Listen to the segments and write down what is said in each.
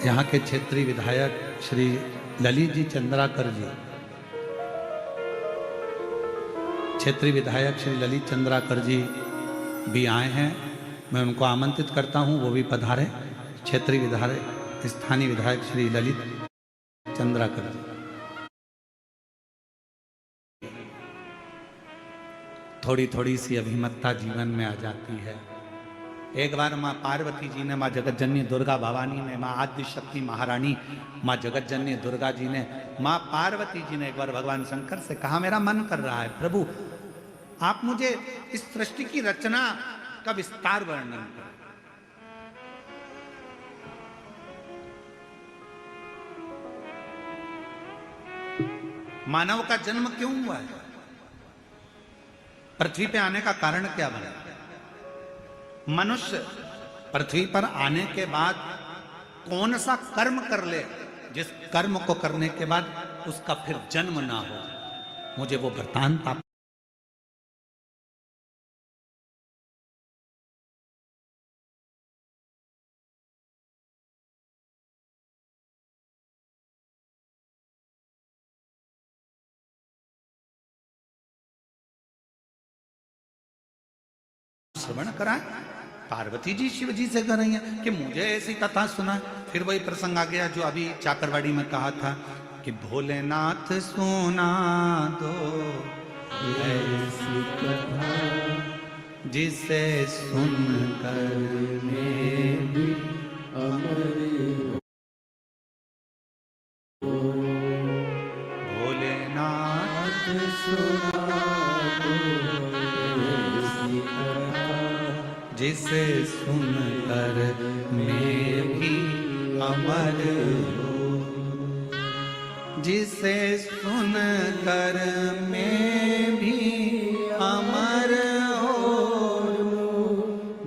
यहाँ के क्षेत्रीय विधायक श्री ललित जी चंद्राकर जी, क्षेत्रीय विधायक श्री ललित चंद्राकर जी भी आए हैं। मैं उनको आमंत्रित करता हूं, वो भी पधारे। क्षेत्रीय विधायक, स्थानीय विधायक श्री ललित चंद्राकर जी। थोड़ी थोड़ी सी अभिमतता जीवन में आ जाती है। एक बार माँ पार्वती जी ने, माँ जगतजननी दुर्गा भवानी ने, माँ आदि शक्ति महारानी माँ जगतजननी दुर्गा जी ने, माँ पार्वती जी ने एक बार भगवान शंकर से कहा, मेरा मन कर रहा है प्रभु, आप मुझे इस सृष्टि की रचना का विस्तार वर्णन करें। मानव का जन्म क्यों हुआ है? पृथ्वी पे आने का कारण क्या बना? मनुष्य पृथ्वी पर आने के बाद कौन सा कर्म कर ले जिस कर्म को करने के बाद उसका फिर जन्म ना हो? मुझे वो वृत्तांत आप श्रवण कराएं। पार्वती जी शिव जी से कर रही हैं कि मुझे ऐसी कथा सुना। फिर वही प्रसंग आ गया जो अभी चाकरवाड़ी में कहा था कि भोलेनाथ सुना दो ऐसी कथा जिसे सुनकर मैं भी अमर। भोलेनाथ सुना दो जिसे सुनकर मैं भी अमर हूँ, जिसे सुनकर मैं भी अमर हूँ,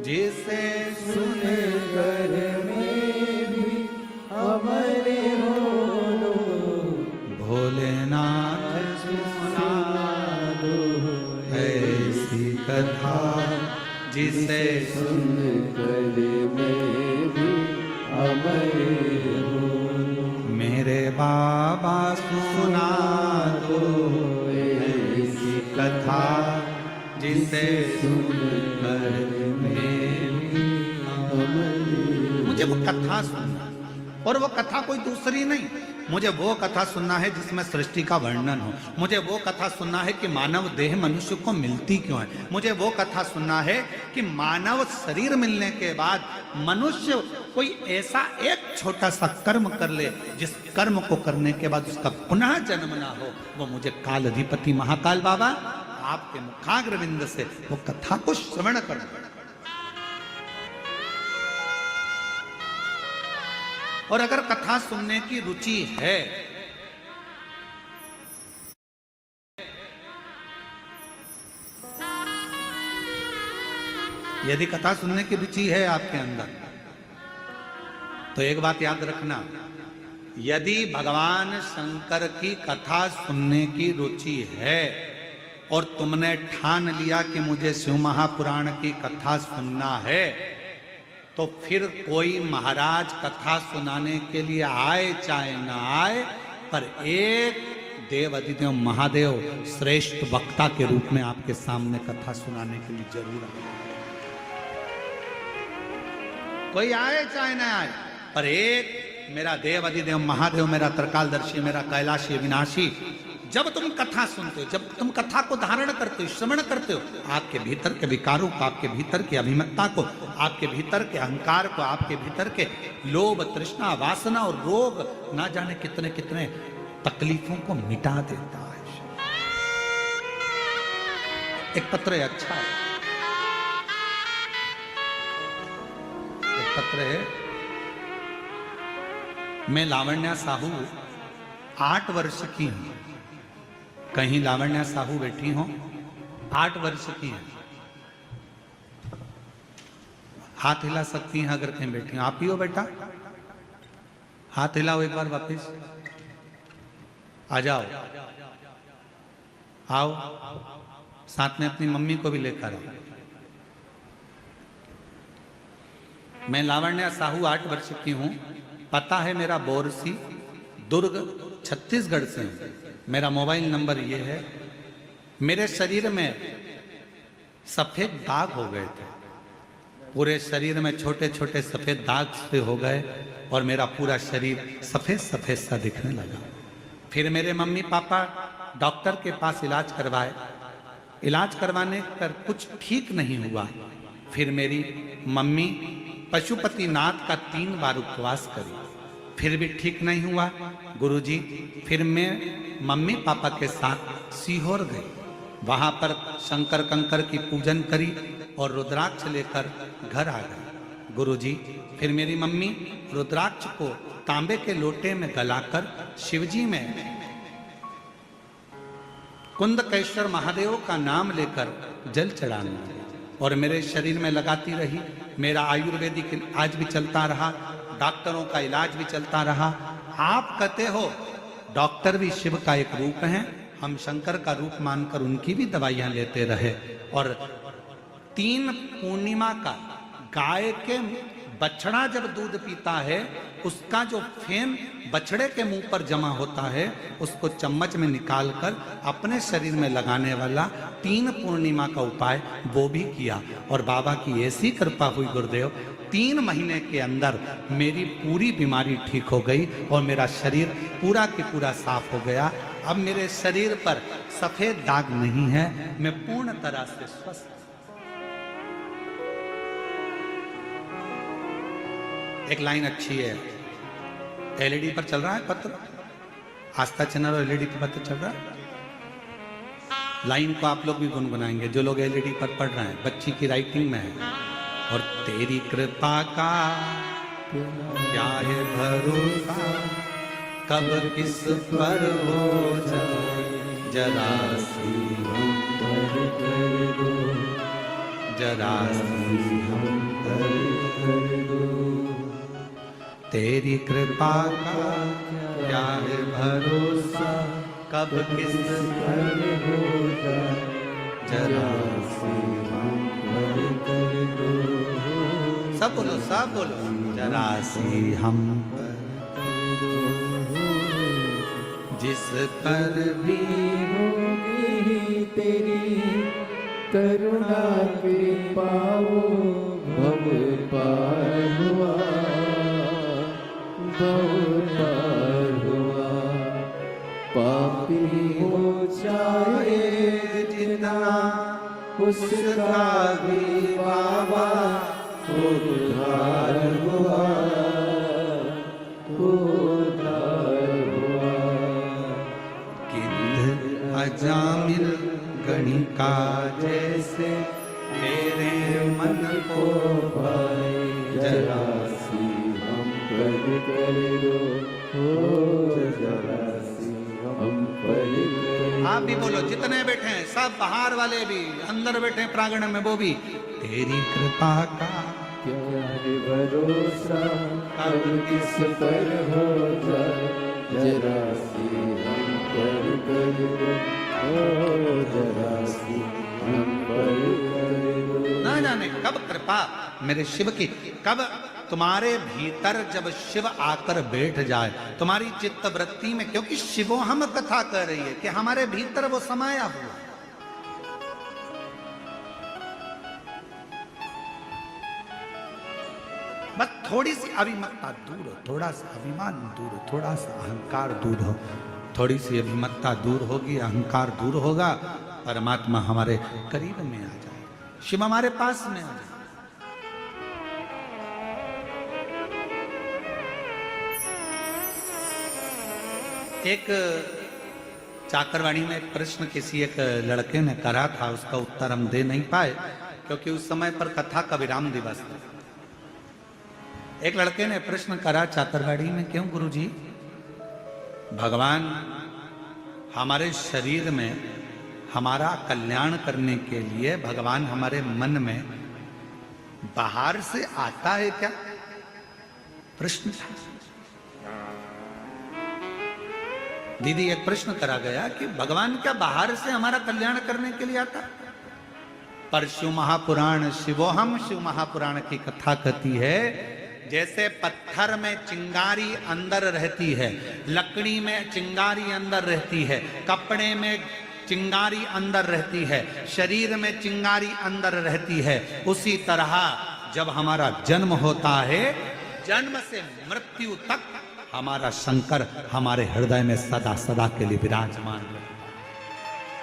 जिसे सुनकर मैं भी अमर हूँ। भोलेनाथ सुना दो ऐसी कथा जिसे सुनकर मैं भी अमर हूँ। मेरे बाबा सुना दो ऐसी कथा जिसे सुनकर मैं भी अमर हूँ। मुझे वो कथा सुनना, और वो कथा कोई दूसरी नहीं, मुझे वो कथा सुनना है जिसमें सृष्टि का वर्णन हो। मुझे वो कथा सुनना है कि मानव देह मनुष्य को मिलती क्यों है। मुझे वो कथा सुनना है कि मानव शरीर मिलने के बाद मनुष्य कोई ऐसा एक छोटा सा कर्म कर ले जिस कर्म को करने के बाद उसका पुनः जन्म ना हो। वो मुझे काल अधिपति महाकाल बाबा आपके मुखाग्रविंद से वो कथा को श्रवण करना। और अगर कथा सुनने की रुचि है, यदि कथा सुनने की रुचि है आपके अंदर, तो एक बात याद रखना, यदि भगवान शंकर की कथा सुनने की रुचि है और तुमने ठान लिया कि मुझे शिव महापुराण की कथा सुनना है, तो फिर कोई महाराज कथा सुनाने के लिए आए चाहे ना आए, पर एक देव अधिदेव महादेव श्रेष्ठ वक्ता के रूप में आपके सामने कथा सुनाने के लिए जरूर आए। कोई आए चाहे ना आए, पर एक मेरा देव अधिदेव महादेव, मेरा त्रिकालदर्शी, मेरा कैलाशी विनाशी, जब तुम कथा सुनते हो, जब तुम कथा को धारण करते हो, श्रवण करते हो, आपके भीतर के विकारों को, आपके भीतर की अभिमतता को, आपके भीतर के अहंकार को, आपके भीतर के लोभ तृष्णा वासना और रोग, ना जाने कितने कितने तकलीफों को मिटा देता है। एक पत्र है, अच्छा है, एक पत्र है। मैं लावण्या साहू 8 वर्ष की हूं। कहीं लावण्या साहू बैठी हो, 8 वर्ष की है, हाथ हिला सकती हैं अगर कहीं बैठी हो। आप ही हो बेटा, हाथ हिलाओ एक बार वापस, आ जाओ, आओ, साथ में अपनी मम्मी को भी लेकर आओ। मैं लावण्या साहू 8 वर्ष की हूं। पता है मेरा बोरसी, दुर्ग, छत्तीसगढ़ से हूं। मेरा मोबाइल नंबर ये है। मेरे शरीर में सफेद दाग हो गए थे, पूरे शरीर में छोटे छोटे सफेद दाग से हो गए और मेरा पूरा शरीर सफेद सफेद सा दिखने लगा। फिर मेरे मम्मी पापा डॉक्टर के पास इलाज करवाए। इलाज करवाने पर कुछ ठीक नहीं हुआ। फिर मेरी मम्मी पशुपतिनाथ का 3 बार उपवास करी, फिर भी ठीक नहीं हुआ। गुरुजी, फिर मैं मम्मी पापा के साथ सीहोर गई। वहां पर शंकर कंकर की पूजन करी और रुद्राक्ष लेकर घर आ गई। गुरुजी, फिर मेरी मम्मी रुद्राक्ष को तांबे के लोटे में गलाकर शिवजी में कुंदकेश्वर महादेव का नाम लेकर जल चढ़ाने लगी और मेरे शरीर में लगाती रही। मेरा आयुर्वेदिक आज भी चलता रहा, डॉक्टरों का इलाज भी चलता रहा। आप कहते हो डॉक्टर भी शिव का एक रूप है, हम शंकर का रूप मानकर उनकी भी दवाइयां लेते रहे। और 3 पूर्णिमा का गाय के बछड़ा जब दूध पीता है, उसका जो फेन बछड़े के मुंह पर जमा होता है, उसको चम्मच में निकालकर अपने शरीर में लगाने वाला 3 पूर्णिमा का उपाय वो भी किया। और बाबा की ऐसी कृपा हुई गुरुदेव, 3 महीने के अंदर मेरी पूरी बीमारी ठीक हो गई और मेरा शरीर पूरा की पूरा साफ हो गया। अब मेरे शरीर पर सफेद दाग नहीं है, मैं पूर्ण तरह से स्वस्थ। एक लाइन अच्छी है, एलईडी पर चल रहा है पत्र, आस्था चैनल और एलईडी पर पत्र चल रहा है। लाइन को आप लोग भी गुनगुनाएंगे जो लोग एलईडी पर पढ़ रहे हैं, बच्ची की राइटिंग में है। और तेरी कृपा का क्या है भरोसा, कब किस पर हो जाए, जरा सी हम पर कर दो, जरा सी हम पर कर दो। तेरी कृपा का क्या है भरोसा, कब किस पर हो जाए, जरा सी हम पर कर दो। सब बोलो, सब बोलो, जरा सी हम पर कर दो। जिस पर भी होगी तेरी करुणा कृपा, भव पार हुआ, पार हुआ। पापी हो चाहे जितना, उसका भी बाबा उद्धार हुआ, उद्धार हुआ। गिद्ध अजामिल गणिका जैसे तेरे मन को भाए, जरा सी कर दो, जरा सी हम पर। आप भी बोलो, जितने बैठे हैं सब, बाहर वाले भी, अंदर बैठे प्रांगण में वो भी। तेरी कृपा का क्या है भरोसा, कब किस पर हो जाए, जरा सी हम पर कर दो, जरा सी हम पर कर दो। ना जाने कब कृपा मेरे शिव की, कब तुम्हारे भीतर जब शिव आकर बैठ जाए तुम्हारी चित्त वृत्ति में, क्योंकि शिवो हम कथा कर रही है कि हमारे भीतर वो समाया हुआ। बस थोड़ी सी अभिमत्ता दूर हो, थोड़ा सा अभिमान दूर हो, थोड़ा सा अहंकार दूर हो। थोड़ी सी अभिमत्ता दूर होगी, अहंकार दूर होगा, परमात्मा हमारे करीब में आ जाए, शिव हमारे पास में आ जाए। एक चाकरवाणी में एक प्रश्न किसी एक लड़के ने करा था, उसका उत्तर हम दे नहीं पाए क्योंकि उस समय पर कथा का विराम दिवस था। एक लड़के ने प्रश्न करा चाकरवाड़ी में, क्यों गुरुजी भगवान हमारे शरीर में हमारा कल्याण करने के लिए भगवान हमारे मन में बाहर से आता है क्या? प्रश्न था। दीदी एक प्रश्न करा गया कि भगवान क्या बाहर से हमारा कल्याण करने के लिए आता? पर शिव महापुराण, शिवोहम शिव महापुराण की कथा कहती है जैसे पत्थर में चिंगारी अंदर रहती है, लकड़ी में चिंगारी अंदर रहती है, कपड़े में चिंगारी अंदर रहती है, शरीर में चिंगारी अंदर रहती है, उसी तरह जब हमारा जन्म होता है, जन्म से मृत्यु तक हमारा शंकर हमारे हृदय में सदा सदा के लिए विराजमान है।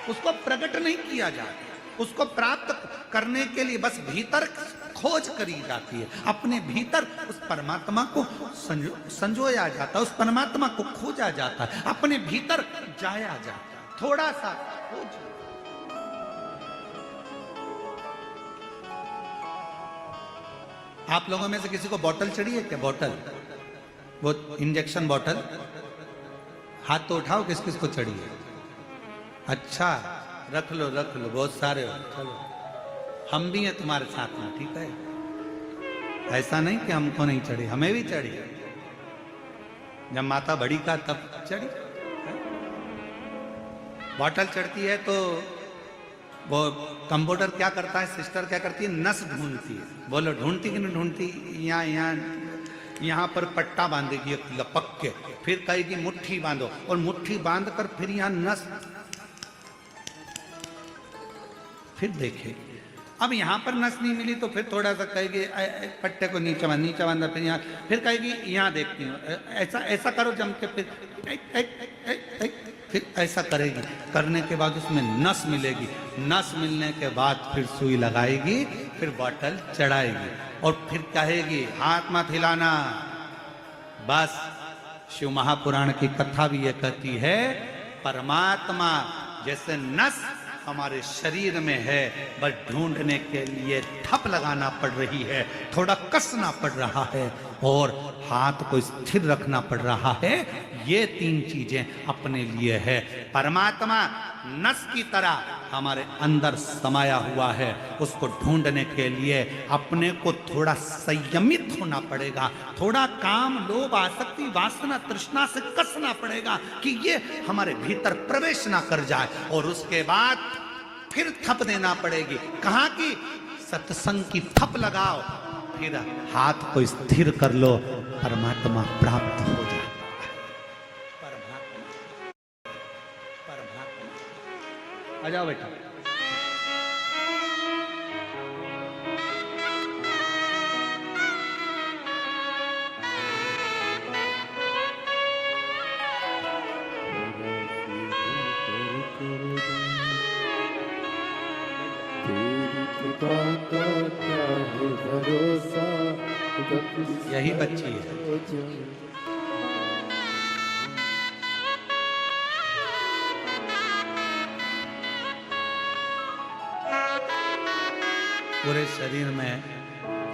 उसको प्रकट नहीं किया जाता, उसको प्राप्त करने के लिए बस भीतर खोज करी जाती है, अपने भीतर उस परमात्मा को संजोया जाता है, उस परमात्मा को खोजा जाता है, अपने भीतर जाया जाता है, थोड़ा सा खोज। आप लोगों में से किसी को बोतल चढ़ी है क्या? बोतल, वो इंजेक्शन बोतल, हाथ तो उठाओ किस किस को चढ़ी है। अच्छा, रख लो रख लो, बहुत सारे हो, चलो हम भी हैं तुम्हारे साथ में, ठीक है। ऐसा नहीं कि हमको नहीं चढ़ी, हमें भी चढ़ी। जब माता बड़ी का तब चढ़ी। बोतल चढ़ती है तो वो कंप्यूटर क्या करता है, सिस्टर क्या करती है, नस ढूंढती है। बोलो ढूंढती कि नहीं ढूंढती? यहाँ पर पट्टा बांधेगी एक लपक के, फिर कहेगी मुट्ठी बांधो, और मुट्ठी बांध कर फिर यहाँ नस, फिर देखेगी। अब यहाँ पर नस नहीं मिली तो फिर थोड़ा सा कहेगी पट्टे को नीचे बांधा, फिर यहाँ, फिर कहेगी यहाँ देखती हूँ, ऐसा ऐसा करो जम के, फिर ऐसा करेगी। करने के बाद उसमें नस मिलेगी, नस मिलने के बाद फिर सुई लगाएगी, फिर बॉटल चढ़ाएगी, और फिर कहेगी हाथ मत हिलाना। बस शिव महापुराण की कथा भी ये कहती है, परमात्मा जैसे नस हमारे शरीर में है, बस ढूंढने के लिए ठप लगाना पड़ रही है, थोड़ा कसना पड़ रहा है, और हाथ को स्थिर रखना पड़ रहा है। ये तीन चीजें अपने लिए है। परमात्मा नस की तरह हमारे अंदर समाया हुआ है, उसको ढूंढने के लिए अपने को थोड़ा संयमित होना पड़ेगा, थोड़ा काम, लोभ, आसक्ति, वासना, तृष्णा से कसना पड़ेगा कि ये हमारे भीतर प्रवेश ना कर जाए, और उसके बाद फिर थप देना पड़ेगी। कहाँ की? सत्संग की थप लगाओ, फिर हाथ को स्थिर कर लो, परमात्मा प्राप्त हो जाए। आ जाओ बेटा। यही बच्ची है। पूरे शरीर में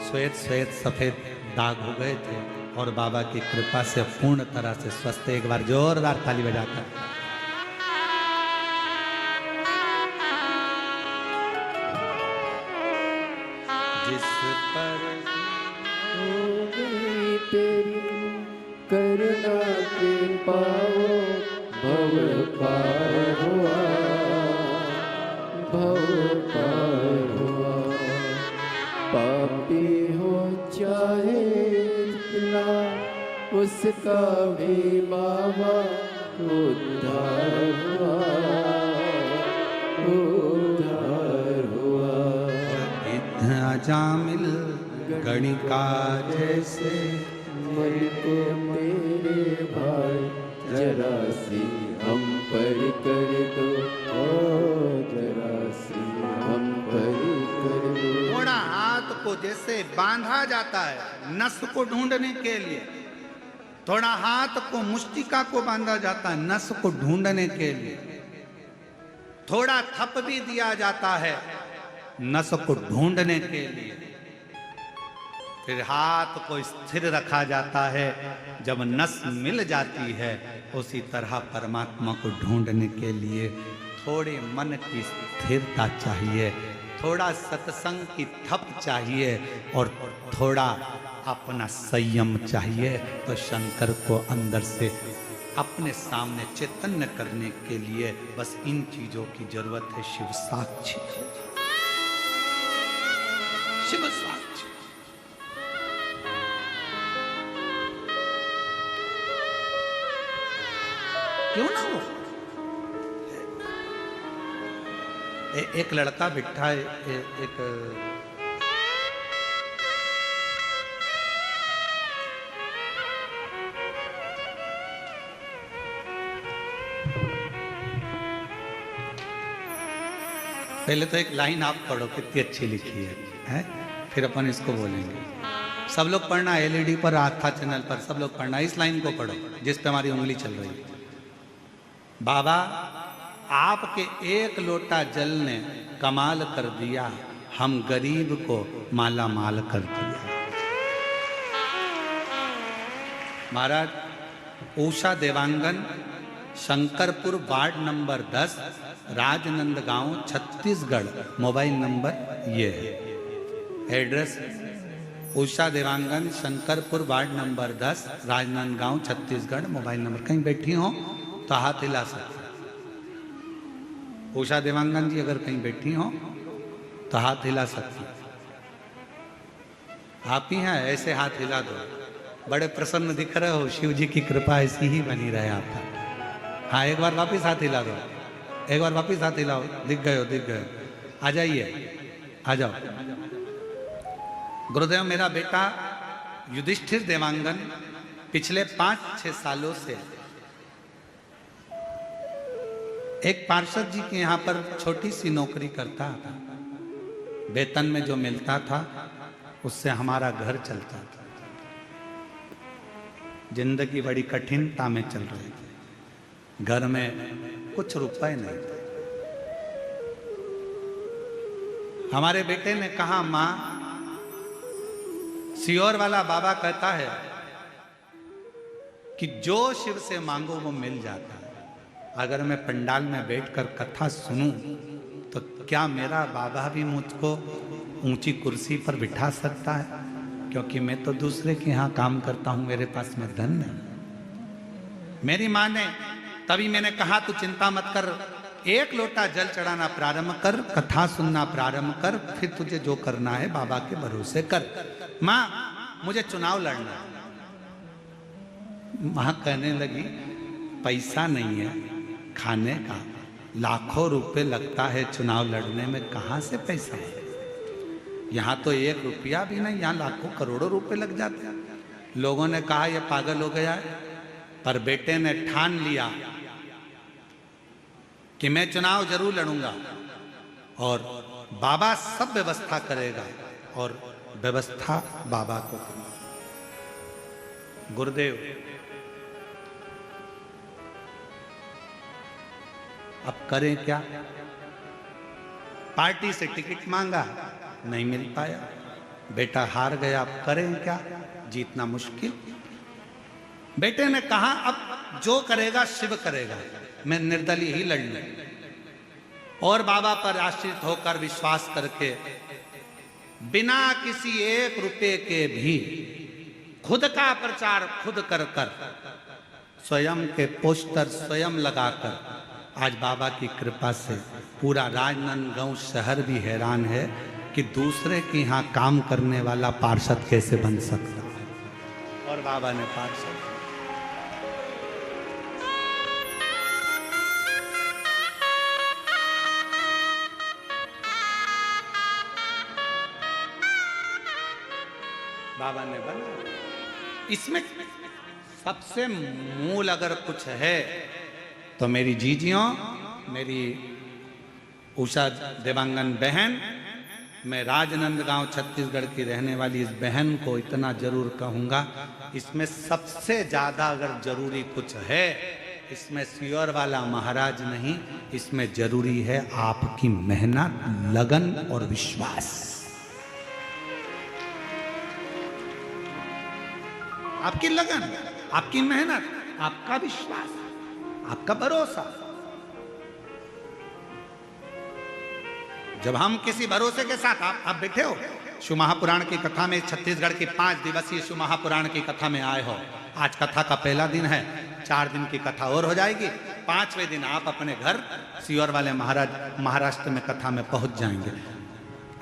श्वेत श्वेत सफेद दाग हो गए थे, और बाबा की कृपा से पूर्ण तरह से स्वस्थ। एक बार जोरदार ताली बजाकर। जिस पर हो गई तेरी करुणा के पाओ, भव पार हुआ, भव पार हुआ। पापी हो चाहे जितना, उसका भी बाबा उद्धार हुआ, उद्धार हुआ। जामिल गणिका जैसे मन को मेरे भाई जरा सी हम पर कर दो, जरा सी हम पर कर दो। थोड़ा हाथ को जैसे बांधा जाता है नस को ढूंढने के लिए, थोड़ा हाथ को, मुष्टिका को बांधा जाता है नस को ढूंढने के लिए, थोड़ा थप भी दिया जाता है नस को ढूंढने के लिए, फिर हाथ को स्थिर रखा जाता है जब नस मिल जाती है। उसी तरह परमात्मा को ढूंढने के लिए थोड़े मन की स्थिरता चाहिए, थोड़ा सत्संग की थप चाहिए, और थोड़ा अपना संयम चाहिए। तो शंकर को अंदर से अपने सामने चैतन्य करने के लिए बस इन चीजों की जरूरत है। शिव साक्षी, शिव साक्षी। क्यों ना हो। एक लड़का बिठा एक पहले तो एक लाइन आप पढ़ो, कितनी अच्छी लिखी है? फिर अपन इसको बोलेंगे। सब लोग पढ़ना, एलईडी पर, आस्था चैनल पर सब लोग पढ़ना, इस लाइन को पढ़ो जिस पे हमारी उंगली चल रही है। बाबा, आपके एक लोटा जल ने कमाल कर दिया, हम गरीब को माला माल कर दिया। महाराज, Usha Devangan, Shankarpur, ward number 10, Rajnandgaon, Chhattisgarh. Mobile number ये है, address Usha Devangan, Shankarpur, ward number 10, Rajnandgaon, Chhattisgarh. Mobile number, कहीं बैठी हो तो हाथ हिला सकते। उषा देवांगन जी अगर कहीं बैठी हो तो हाथ हिला सकती। आप ही हैं, ऐसे हाथ हिला दो। बड़े प्रसन्न दिख रहे हो, शिव जी की कृपा ऐसी ही बनी रहे आप पर। हाँ, एक बार वापिस हाथ हिला दो, एक बार वापिस हाथ हिलाओ। दिख गए हो, दिख गए हो। आ जाइए, आ जाओ। गुरुदेव, मेरा बेटा युधिष्ठिर देवांगन पिछले 5-6 सालों से एक पार्षद जी के यहाँ पर छोटी सी नौकरी करता था। वेतन में जो मिलता था उससे हमारा घर चलता था। जिंदगी बड़ी कठिनता में चल रही थी, घर में कुछ रुपए नहीं थे। हमारे बेटे ने कहा, माँ, सियोर वाला बाबा कहता है कि जो शिव से मांगो वो मिल जाता है। अगर मैं पंडाल में बैठकर कथा सुनूं तो क्या मेरा बाबा भी मुझको ऊंची कुर्सी पर बिठा सकता है? क्योंकि मैं तो दूसरे के यहाँ काम करता हूं, मेरे पास में धन नहीं। मेरी माँ ने, तभी मैंने कहा तू चिंता मत कर, एक लोटा जल चढ़ाना प्रारंभ कर, कथा सुनना प्रारंभ कर, फिर तुझे जो करना है बाबा के भरोसे कर। माँ, मुझे चुनाव लड़ना है। माँ कहने लगी, पैसा नहीं है खाने का, लाखों रुपए लगता है चुनाव लड़ने में, कहाँ से पैसा है? यहाँ तो 1 रुपया भी नहीं, यहाँ लाखों करोड़ों रुपए लग जाते हैं। लोगों ने कहा यह पागल हो गया है, पर बेटे ने ठान लिया कि मैं चुनाव जरूर लड़ूंगा और बाबा सब व्यवस्था करेगा और व्यवस्था बाबा को करना। गुरुदेव, अब करें क्या? पार्टी से टिकट मांगा, नहीं मिल पाया, बेटा हार गया। अब करें क्या? जीतना मुश्किल। बेटे ने कहा, अब जो करेगा शिव करेगा, मैं निर्दलीय ही लड़ूंगा। और बाबा पर आश्रित होकर विश्वास करके बिना किसी 1 रुपए के भी खुद का प्रचार खुद कर कर, स्वयं के पोस्टर स्वयं लगाकर, आज बाबा की कृपा से पूरा राजनांदगांव शहर भी हैरान है कि दूसरे के यहाँ काम करने वाला पार्षद कैसे बन सकता है। और बाबा ने पार्षद, बाबा ने बना। इसमें सबसे मूल अगर कुछ है तो मेरी जीजियों, मेरी उषा देवांगन बहन, मैं राजनंदगांव छत्तीसगढ़ की रहने वाली इस बहन को इतना जरूर कहूंगा, इसमें सबसे ज्यादा अगर जरूरी कुछ है, इसमें सियोर वाला महाराज नहीं, इसमें जरूरी है आपकी मेहनत, लगन और विश्वास। आपकी लगन, आपकी मेहनत, आपका विश्वास, आपका भरोसा। जब हम किसी भरोसे के साथ, आप बैठे हो शिव महापुराण की कथा में, छत्तीसगढ़ की 5 दिवसीय शिव महापुराण की कथा में आए हो। आज कथा का पहला दिन है, 4 दिन की कथा और हो जाएगी। 5वें दिन आप अपने घर सियोर वाले महाराज महाराष्ट्र में कथा में पहुंच जाएंगे।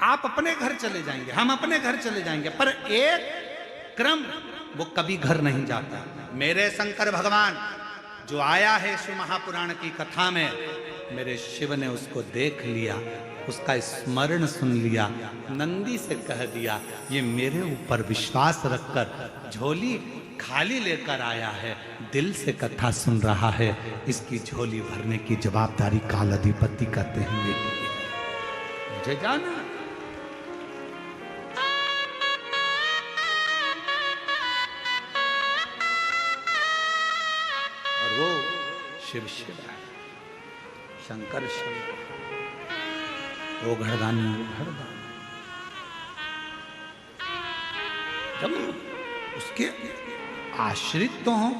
आप अपने घर चले जाएंगे, हम अपने घर चले जाएंगे, पर एक क्रम वो कभी घर नहीं जाता। मेरे शंकर भगवान जो आया है शिव महापुराण की कथा में, मेरे शिव ने उसको देख लिया, उसका स्मरण सुन लिया, नंदी से कह दिया ये मेरे ऊपर विश्वास रखकर झोली खाली लेकर आया है, दिल से कथा सुन रहा है, इसकी झोली भरने की जवाबदारी काल अधिपति कहते हैं मेरी है। मुझे जाना और वो शिव शिव है, शंकर शंकर, वो घरदानी वो घरदानी। जब उसके आश्रित तो हों,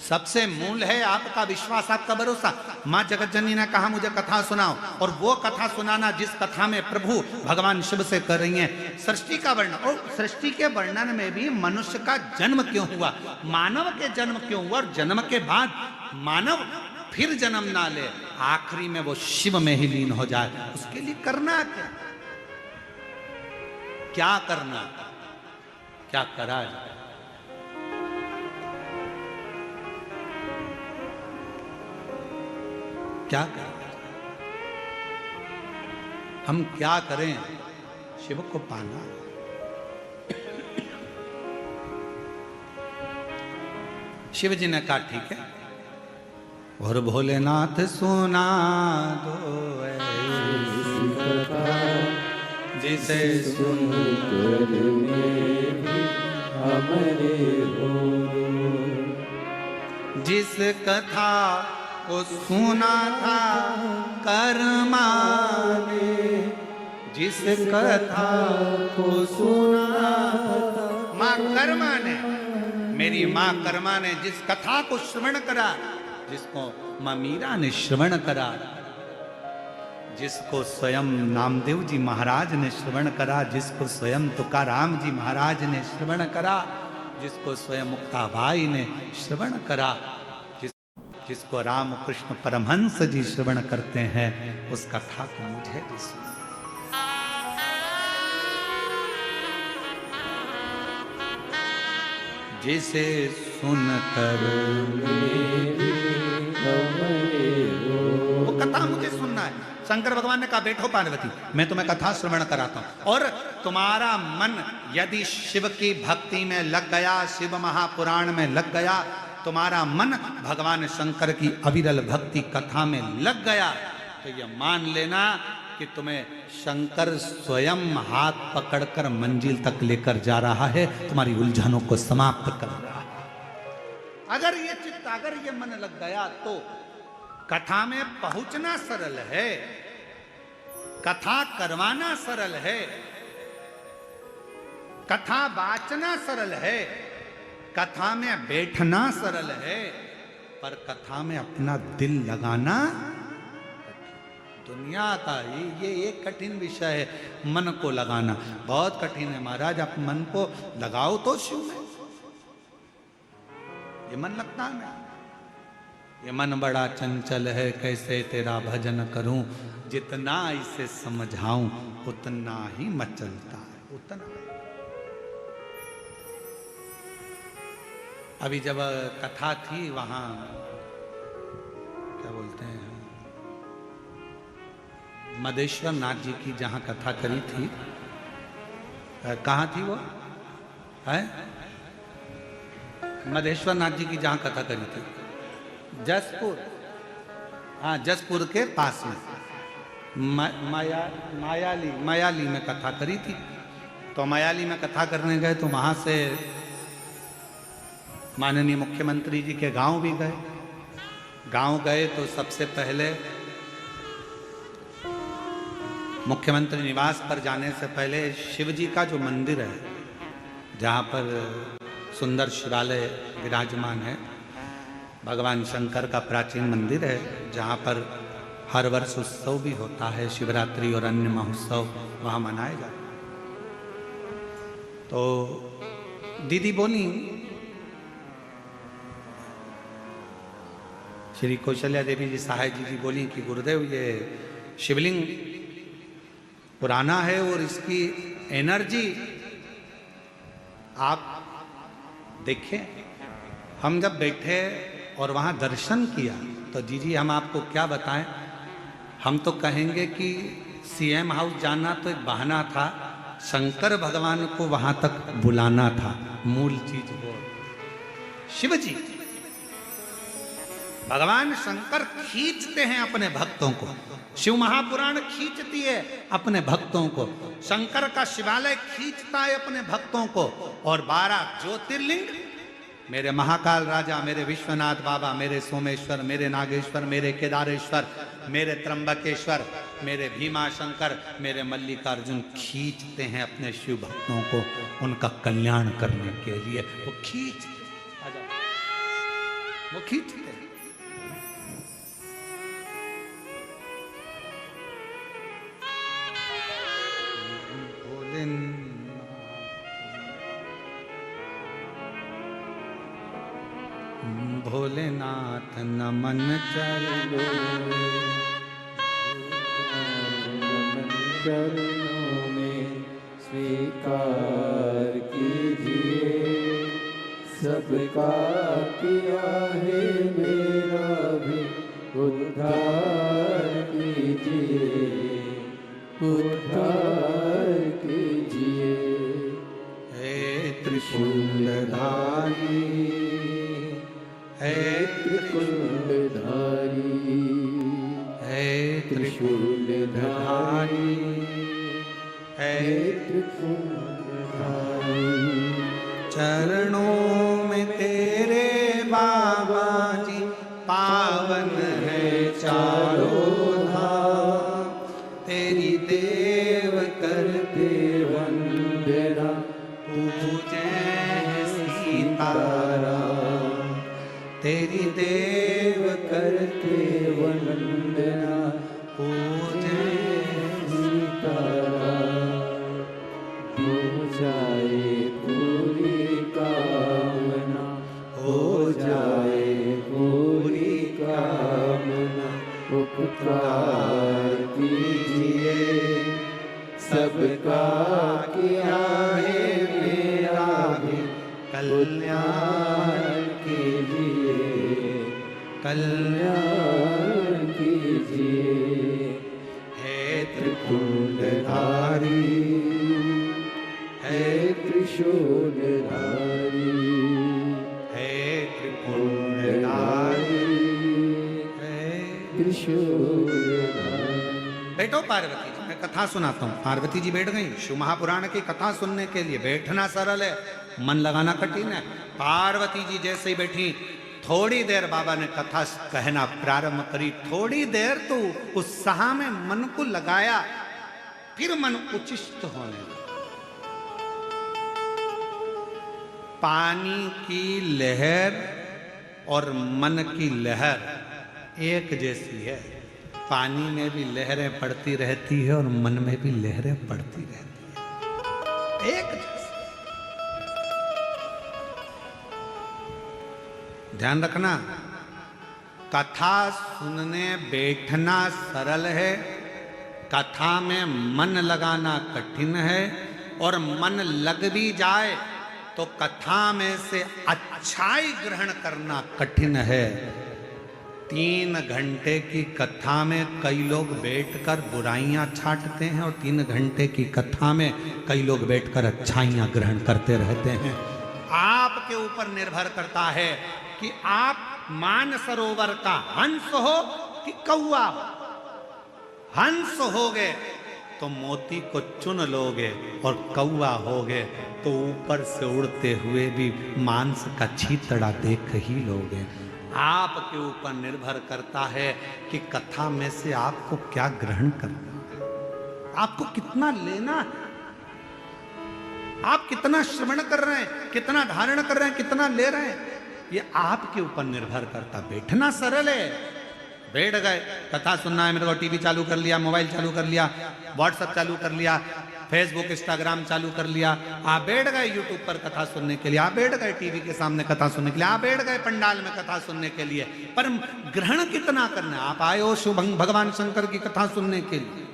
सबसे मूल है आपका विश्वास, आपका भरोसा। मां जगत जननी ने कहा मुझे कथा सुनाओ, और वो कथा सुनाना जिस कथा में प्रभु भगवान शिव से कर रही हैं सृष्टि का वर्णन, और सृष्टि के वर्णन में भी मनुष्य का जन्म क्यों हुआ, मानव के जन्म क्यों हुआ, और जन्म के बाद मानव फिर जन्म ना ले, आखिरी में वो शिव में ही लीन हो जाए, उसके लिए करना क्या, क्या करना, क्या करा जाए। क्या करें, हम क्या करें शिव को पाना। शिव जी ने कहा ठीक है, और भोलेनाथ सुना दो ऐसी कथा जिसे सुनकर हमारे हो, जिस कथा को सुना था कर्मा ने, जिस कथा को सुना था माँ कर्मा ने, मेरी माँ कर्मा ने जिस कथा को श्रवण करा, जिसको माँ मीरा ने श्रवण करा, जिसको स्वयं नामदेव जी महाराज ने श्रवण करा, जिसको स्वयं तुकाराम जी महाराज ने श्रवण करा, जिसको स्वयं मुक्ताबाई ने श्रवण करा, जिसको राम कृष्ण परमहंस जी श्रवण करते हैं, उस कथा को मुझे भी सुना। जिसे सुनकर वो कथा मुझे सुनना है। शंकर भगवान ने कहा बैठो पार्वती, मैं तुम्हें कथा श्रवण कराता हूं, और तुम्हारा मन यदि शिव की भक्ति में लग गया, शिव महापुराण में लग गया, तुम्हारा मन भगवान शंकर की अविरल भक्ति कथा में लग गया, तो ये मान लेना कि तुम्हें शंकर स्वयं हाथ पकड़कर मंजिल तक लेकर जा रहा है, तुम्हारी उलझनों को समाप्त कर रहा है। अगर ये चित्त, अगर ये मन लग गया तो कथा में पहुंचना सरल है, कथा करवाना सरल है, कथा वाचना सरल है, कथा में बैठना सरल है, पर कथा में अपना दिल लगाना दुनिया का ये एक कठिन विषय है। मन को लगाना बहुत कठिन है महाराज, आप मन को लगाओ तो शिव में, ये मन लगता नहीं। ये मन बड़ा चंचल है, कैसे तेरा भजन करूं, जितना इसे समझाऊं उतना ही मचलता है, उतना। अभी जब कथा थी वहां क्या बोलते हैं मदेश्वर नाथ जी की जहां कथा करी थी, कहाँ थी वो है, मदेश्वर नाथ जी की जहां कथा करी थी, जसपुर, हाँ जसपुर के पास में मायाली में कथा करी थी। तो मायाली में कथा करने गए तो वहां से माननीय मुख्यमंत्री जी के गांव भी गए। गांव गए तो सबसे पहले मुख्यमंत्री निवास पर जाने से पहले शिव जी का जो मंदिर है, जहाँ पर सुंदर शिवालय विराजमान है, भगवान शंकर का प्राचीन मंदिर है, जहाँ पर हर वर्ष उत्सव भी होता है, शिवरात्रि और अन्य महोत्सव वहाँ मनाए जाते। तो दीदी बोली, श्री कौशल्या देवी जी सहाय जी बोली कि गुरुदेव ये शिवलिंग पुराना है और इसकी एनर्जी आप देखिए, हम जब बैठे और वहां दर्शन किया तो जी हम आपको क्या बताएं, हम तो कहेंगे कि सीएम हाउस जाना तो एक बहाना था, शंकर भगवान को वहां तक बुलाना था। मूल चीज वो शिव जी, भगवान शंकर खींचते हैं अपने भक्तों को, शिव महापुराण खींचती है अपने भक्तों को, शंकर का शिवालय खींचता है अपने भक्तों को, और 12 ज्योतिर्लिंग, मेरे महाकाल राजा, मेरे विश्वनाथ बाबा, मेरे सोमेश्वर, मेरे नागेश्वर, मेरे केदारेश्वर, मेरे त्र्यंबकेश्वर, मेरे भीमा शंकर, मेरे मल्लिकार्जुन खींचते हैं अपने शिव भक्तों को उनका कल्याण करने के लिए। वो खींचते हैं। भोलेनाथ नमन चरणों में स्वीकार कीजिए, सबका किया है मेरा भी उद्धार कीजिए, उद्धार कीजिए। हे त्रिशूलधारी, हे त्रिशूलधारी, हे त्रिशूलधारी, हे त्रिशूलधारी। चरणों में तेरे बाबा जी पावन है चारों धाम, तेरी देव करते वंदना, पूजे सीताराम, तेरी देव करते वंदना, पूजे सीताराम। हो जाए पूरी कामना, हो जाए पूरी कामना, उपकार कीजिए, सबका किया है मेरा भी कल्याण कीजिए, कल्याण कीजिए। हे त्रिशूलधारी, हे त्रिशूलधारी, हे त्रिशूलधारी, हे त्रिशूलधारी। बैठो पार्वती जी, मैं कथा सुनाता हूँ। पार्वती जी बैठ गई शिव महापुराण की कथा सुनने के लिए। बैठना सरल है, मन लगाना कठिन है। पार्वती जी जैसे ही बैठी, थोड़ी देर बाबा ने कथा कहना प्रारंभ करी। थोड़ी देर तो उत्साह में मन को लगाया, फिर मन उचिष्ट होने लगा। पानी की लहर और मन की लहर एक जैसी है। पानी में भी लहरें पड़ती रहती है और मन में भी लहरें पड़ती रहती है, एक जैसी। ध्यान रखना, कथा सुनने बैठना सरल है, कथा में मन लगाना कठिन है, और मन लग भी जाए तो कथा में से अच्छाई ग्रहण करना कठिन है। 3 घंटे की कथा में कई लोग बैठकर बुराइयां छांटते हैं, और 3 घंटे की कथा में कई लोग बैठकर अच्छाइयां ग्रहण करते रहते हैं। आपके ऊपर निर्भर करता है कि आप मानसरोवर का हंस हो कि कौवा हो। हंस होगे तो मोती को चुन लोगे, और कौवा होगे तो ऊपर से उड़ते हुए भी मांस का छीतड़ा देख ही लोगे। आपके ऊपर निर्भर करता है कि कथा में से आपको क्या ग्रहण करना है, आपको कितना लेना है, आप कितना श्रवण कर रहे हैं, कितना धारण कर रहे हैं, कितना ले रहे हैं, ये आपके ऊपर निर्भर करता। बैठना सरल है, बैठ गए, कथा सुनना है मेरे को, टीवी चालू कर लिया, मोबाइल चालू कर लिया, व्हाट्सएप चालू कर लिया, फेसबुक इंस्टाग्राम चालू कर लिया, आप बैठ गए यूट्यूब पर कथा सुनने के लिए, आप बैठ गए टीवी के सामने कथा सुनने के लिए, आप बैठ गए पंडाल में कथा सुनने के लिए, पर ग्रहण कितना करना है? आप आए हो शिव भगवान शंकर की कथा सुनने के लिए।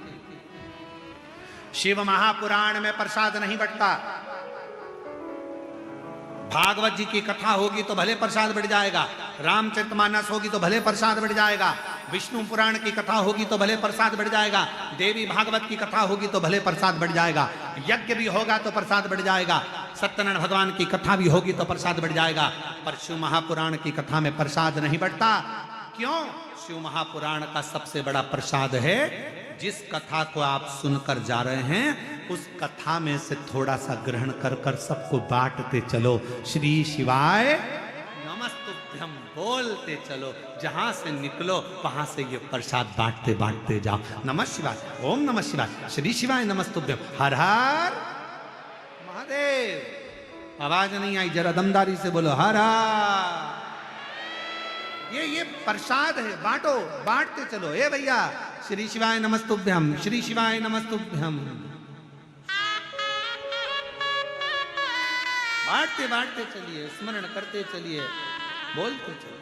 शिव महापुराण में प्रसाद नहीं बंटता, भागवत जी की कथा होगी तो भले प्रसाद बढ़ जाएगा, रामचरितमानस होगी तो भले प्रसाद बढ़ जाएगा, विष्णु पुराण की कथा होगी तो भले प्रसाद बढ़ जाएगा, देवी भागवत की कथा होगी तो भले प्रसाद बढ़ जाएगा, यज्ञ भी होगा तो प्रसाद बढ़ जाएगा, सत्यनारायण भगवान की कथा भी होगी तो प्रसाद बढ़ जाएगा। पर शिव महापुराण की कथा में प्रसाद नहीं बढ़ता। क्यों? शिव महापुराण का सबसे बड़ा प्रसाद है, जिस कथा को आप सुनकर जा रहे हैं उस कथा में से थोड़ा सा ग्रहण कर कर सबको बांटते चलो। श्री शिवाय नमस्तुभ्यम बोलते चलो, जहां से निकलो वहां से ये प्रसाद बांटते बांटते जाओ। नमः शिवाय, ओम नमः शिवाय, श्री शिवाय नमस्तुभ्यम, हर हर महादेव। आवाज नहीं आई, जरा दमदारी से बोलो हर हर। ये प्रसाद है, बांटो, बांटते चलो। ए भैया, श्री शिवाय नमस्तुभ्यम, श्री शिवाय नमस्तुभ्यम, बांटते बांटते चलिए, स्मरण करते चलिए, बोलते चलिए।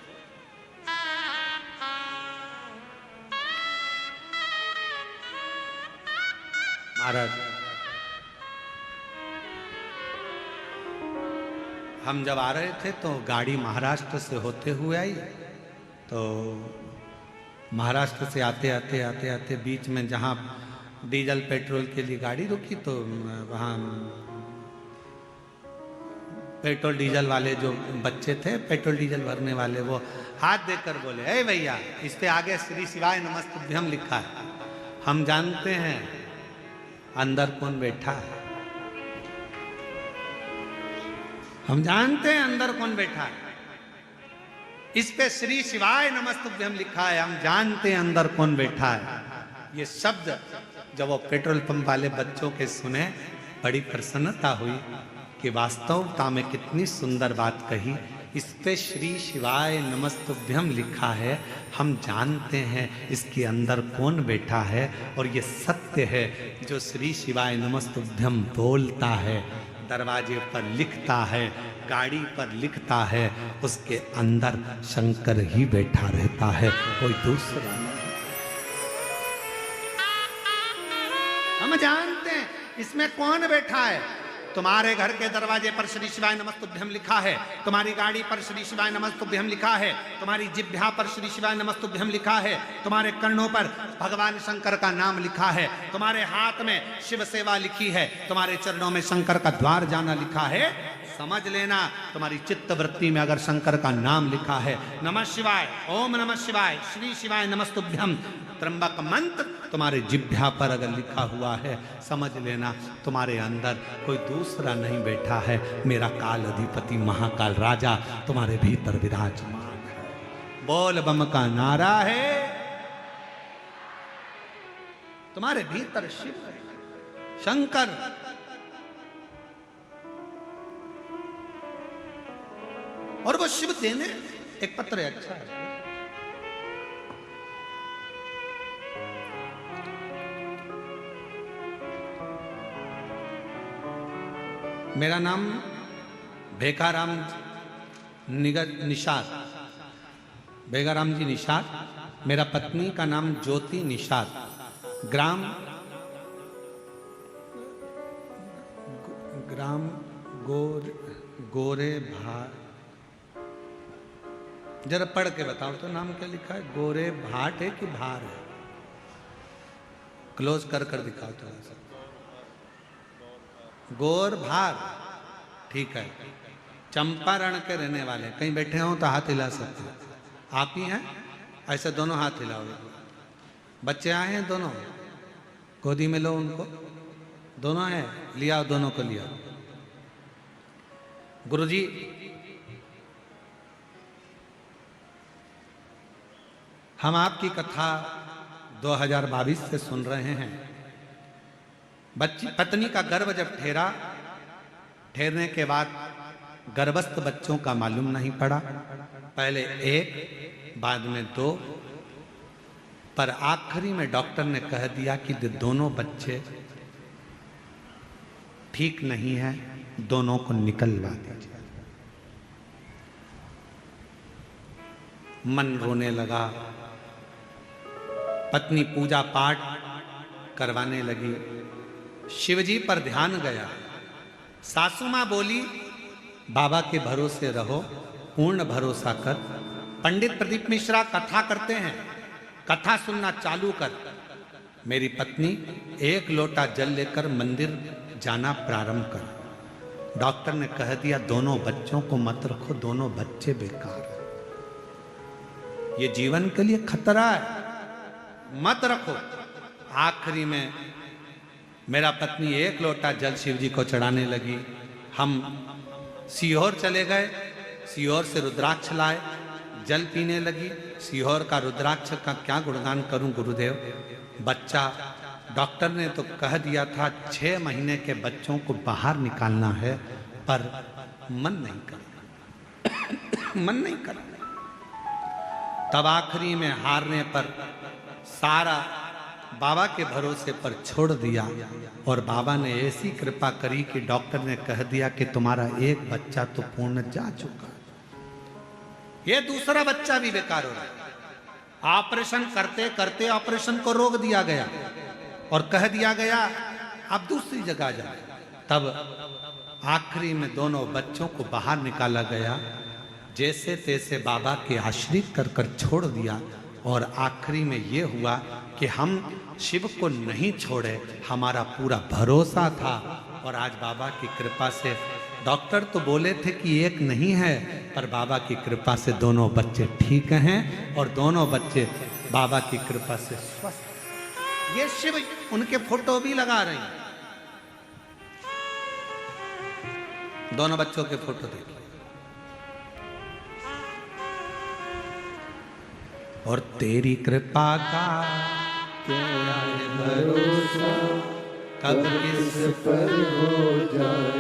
महाराज, हम जब आ रहे थे तो गाड़ी महाराष्ट्र से होते हुए आई, तो महाराष्ट्र से आते आते आते आते बीच में जहाँ डीजल पेट्रोल के लिए गाड़ी रुकी तो वहाँ पेट्रोल डीजल वाले जो बच्चे थे, पेट्रोल डीजल भरने वाले, वो हाथ देकर बोले, ए भैया, इस पे आगे श्री शिवाय नमस्तुभ्यम लिखा है। हम जानते हैं अंदर कौन बैठा है, हम जानते हैं अंदर कौन बैठा है। इस पे श्री शिवाय नमस्तुभ्यम लिखा है, हम जानते हैं अंदर कौन बैठा है। ये शब्द जब वो पेट्रोल पंप वाले बच्चों के सुने, बड़ी प्रसन्नता हुई कि वास्तवता में कितनी सुंदर बात कही। इस पे श्री शिवाय नमस्तुभ्यम लिखा है, हम जानते हैं इसके अंदर कौन बैठा है। और ये सत्य है, जो श्री शिवाय नमस्तुभ्यम बोलता है, दरवाजे पर लिखता है, गाड़ी पर लिखता है, उसके अंदर शंकर ही बैठा रहता है, कोई दूसरा नहीं। हम जानते हैं इसमें कौन बैठा है। तुम्हारे घर के दरवाजे पर श्री शिवाय नमस्तुभ्यम लिखा है, तुम्हारी गाड़ी पर श्री शिवाय नमस्तुभ्यम लिखा है, तुम्हारी जिह्वा पर श्री शिवाय नमस्तुभ्यम लिखा है, तुम्हारे कर्णों पर भगवान शंकर का नाम लिखा है, तुम्हारे हाथ में शिव सेवा लिखी है, तुम्हारे चरणों में शंकर का द्वार जाना लिखा है। समझ लेना, तुम्हारी चित्त वृत्ति में अगर शंकर का नाम लिखा है, नमः शिवाय, ओम नमः शिवाय, श्री शिवाय नमस्तुभ्यम, त्र्यंबक मंत्र तुम्हारे जिह्वा पर अगर लिखा हुआ है, समझ लेना तुम्हारे अंदर कोई दूसरा नहीं बैठा है, मेरा काल अधिपति महाकाल राजा तुम्हारे भीतर विराजमान है। बोल बम का नारा है, तुम्हारे भीतर शिव शंकर। और वो शिव देने एक पत्र है, अच्छा है। मेरा नाम भेकाराम निषाद, भेकाराम जी निषाद। मेरा पत्नी का नाम ज्योति निषाद, ग्राम गोरे भाट। जरा पढ़ के बताओ तो नाम क्या लिखा है, गोरे भाट है कि भार है? क्लोज कर कर दिखाओ थोड़ा सा। गोर भार, ठीक है। चंपारण के रहने वाले, कहीं बैठे हो तो हाथ हिला सकते हो। आप ही हैं? ऐसे दोनों हाथ हिलाओगे। बच्चे आए हैं दोनों, गोदी में लो उनको। दोनों हैं, लिया दोनों को लिया। गुरुजी, हम आपकी कथा 2022 से सुन रहे हैं। पत्नी का गर्भ जब ठहरने के बाद गर्भस्थ बच्चों का मालूम नहीं पड़ा, पहले 1 बाद में 2, पर आखिरी में डॉक्टर ने कह दिया कि दोनों बच्चे ठीक नहीं है, दोनों को निकलवा दीजिए। मन रोने लगा, पत्नी पूजा पाठ करवाने लगी, शिवजी पर ध्यान गया। सासू मां बोली, बाबा के भरोसे रहो, पूर्ण भरोसा कर। पंडित प्रदीप मिश्रा कथा करते हैं, कथा सुनना चालू कर। मेरी पत्नी एक लोटा जल लेकर मंदिर जाना प्रारंभ कर। डॉक्टर ने कह दिया दोनों बच्चों को मत रखो, दोनों बच्चे बेकार हैं, ये जीवन के लिए खतरा है, मत रखो। आखिरी में मेरा पत्नी एक लोटा जल शिव जी को चढ़ाने लगी। हम सीहोर चले गए, सीहोर से रुद्राक्ष लाए, जल पीने लगी। सीहोर का रुद्राक्ष का क्या गुणगान करूं गुरुदेव। बच्चा, डॉक्टर ने तो कह दिया था 6 महीने के बच्चों को बाहर निकालना है, पर मन नहीं कर मन नहीं कर। तब आखिरी में हारने पर सारा बाबा के भरोसे पर छोड़ दिया, और बाबा ने ऐसी कृपा करी कि डॉक्टर ने कह दिया कि तुम्हारा एक बच्चा तो पूर्ण जा चुका, ये दूसरा बच्चा भी बेकार हो रहा है। ऑपरेशन करते करते ऑपरेशन को रोक दिया गया और कह दिया गया अब दूसरी जगह जाए। तब आखिरी में दोनों बच्चों को बाहर निकाला गया, जैसे तैसे बाबा के आश्रित कर कर छोड़ दिया। और आखिरी में ये हुआ कि हम शिव को नहीं छोड़े, हमारा पूरा भरोसा था। और आज बाबा की कृपा से, डॉक्टर तो बोले थे कि एक नहीं है, पर बाबा की कृपा से दोनों बच्चे ठीक हैं और दोनों बच्चे बाबा की कृपा से स्वस्थ। ये शिव उनके फोटो भी लगा रहे हैं, दोनों बच्चों के फोटो देखिए। और तेरी कृपा का क्या है भरोसा, कब किस पर हो जाए,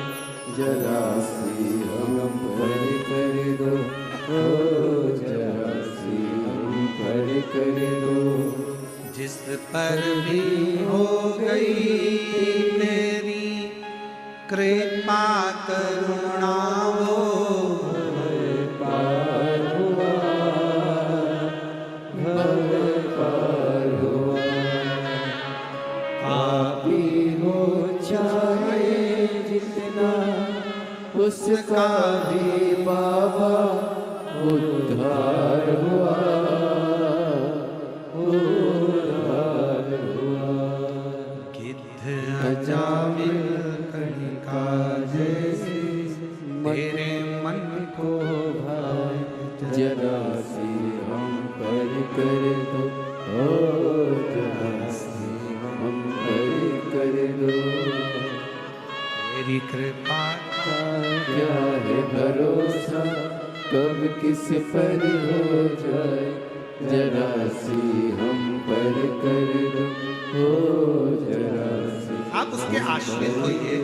जरा सी हम पर कर दो, ओ जरा सी हम पर कर दो। जिस पर भी हो गई तेरी कृपा करुणा वो पार हुआ, भव पार हुआ। पापी हो चाहे जितना, उसका भी बाबा उद्धार हुआ, उद्धार हुआ। गिद्ध अजामिल कणिका जैसे तेरे मन को भाई, जरा सी हम पर कर दो, ओ जरा सी हम पर कर दो। तेरी कृपा का क्या है भरोसा, कब किस पर हो जाए, जरा सी हम पर कर दो, ओ जरा सी। आप उसके आश्रित होइए,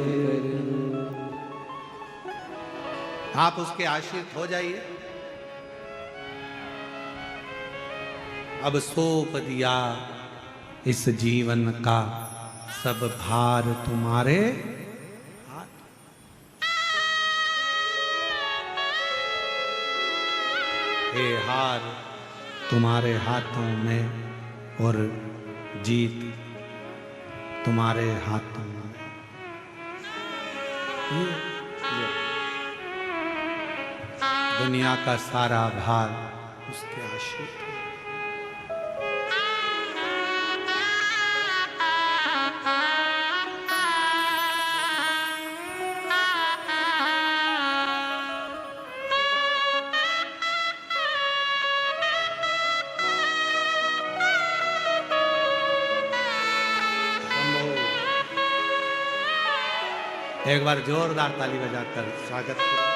आप उसके आश्रित हो जाइए। अब सौंप दिया इस जीवन का सब भार तुम्हारे हाथ। हे हार तुम्हारे हाथों में और जीत तुम्हारे हाथों में। दुनिया का सारा भार उसके आश्रित है। एक बार जोरदार ताली बजाकर स्वागत करें।